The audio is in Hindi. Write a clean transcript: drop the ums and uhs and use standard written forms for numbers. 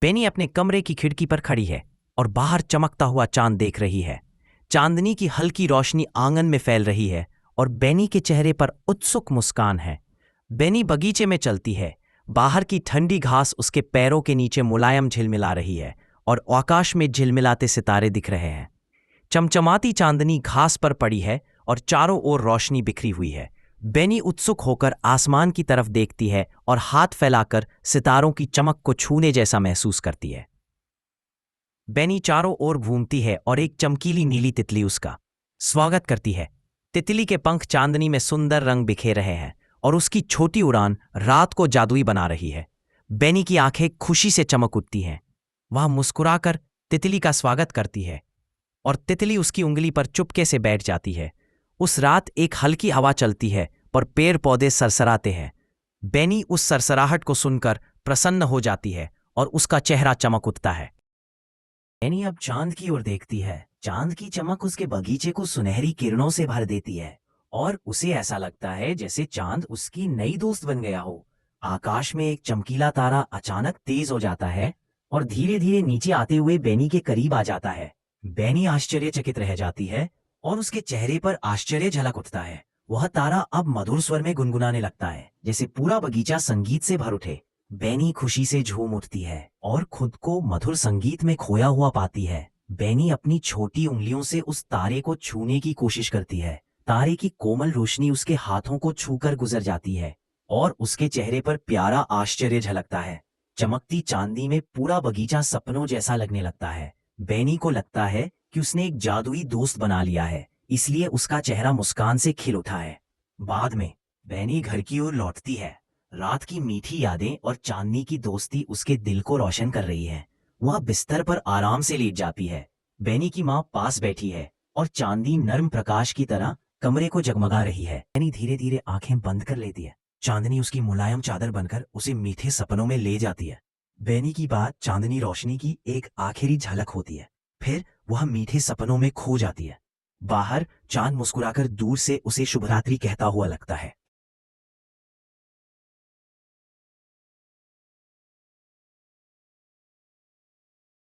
बेनी अपने कमरे की खिड़की पर खड़ी है और बाहर चमकता हुआ चांद देख रही है। चांदनी की हल्की रोशनी आंगन में फैल रही है और बेनी के चेहरे पर उत्सुक मुस्कान है। बेनी बगीचे में चलती है। बाहर की ठंडी घास उसके पैरों के नीचे मुलायम झिलमिला रही है और आकाश में झिलमिलाते सितारे दिख रहे हैं। चमचमाती चांदनी घास पर पड़ी है और चारों ओर रोशनी बिखरी हुई है। बेनी उत्सुक होकर आसमान की तरफ देखती है और हाथ फैलाकर सितारों की चमक को छूने जैसा महसूस करती है। बेनी चारों ओर घूमती है और एक चमकीली नीली तितली उसका स्वागत करती है। तितली के पंख चांदनी में सुंदर रंग बिखेर रहे हैं और उसकी छोटी उड़ान रात को जादुई बना रही है। बेनी की आंखें खुशी से चमक उठती हैं। वह मुस्कुराकर तितली का स्वागत करती है और तितली उसकी उंगली पर चुपके से बैठ जाती है। उस रात एक हल्की हवा चलती है पर पेड़ पौधे सरसराते हैं। बेनी उस सरसराहट को सुनकर प्रसन्न हो जाती है और उसका चेहरा चमक उठता है। बेनी अब चांद की ओर देखती है। चांद की चमक उसके बगीचे को सुनहरी किरणों से भर देती है और उसे ऐसा लगता है जैसे चांद उसकी नई दोस्त बन गया हो। आकाश में एक चमकीला तारा अचानक तेज हो जाता है और धीरे धीरे नीचे आते हुए बेनी के करीब आ जाता है। बेनी आश्चर्यचकित रह जाती है और उसके चेहरे पर आश्चर्य झलक उठता है। वह तारा अब मधुर स्वर में गुनगुनाने लगता है जैसे पूरा बगीचा संगीत से भर उठे। बेनी खुशी से झूम उठती है और खुद को मधुर संगीत में खोया हुआ पाती है। बेनी अपनी छोटी उंगलियों से उस तारे को छूने की कोशिश करती है। तारे की कोमल रोशनी उसके हाथों को छूकर गुजर जाती है और उसके चेहरे पर प्यारा आश्चर्य झलकता है। चमकती चांदी में पूरा बगीचा सपनों जैसा लगने लगता है। बेनी को लगता है कि उसने एक जादुई दोस्त बना लिया है, इसलिए उसका चेहरा मुस्कान से खिल उठा है। बाद में बेनी घर की ओर लौटती है। रात की मीठी यादें और चांदनी की दोस्ती उसके दिल को रोशन कर रही है। वह बिस्तर पर आराम से लेट जाती है। बेनी की माँ पास बैठी है और चांदनी नर्म प्रकाश की तरह कमरे को जगमगा रही है। बेनी धीरे धीरे आंखें बंद कर लेती है। चांदनी उसकी मुलायम चादर बनकर उसे मीठे सपनों में ले जाती है। बेनी की बात चांदनी रोशनी की एक आखिरी झलक होती है, फिर वह मीठे सपनों में खो जाती है। बाहर चांद मुस्कुराकर दूर से उसे शुभरात्रि कहता हुआ लगता है।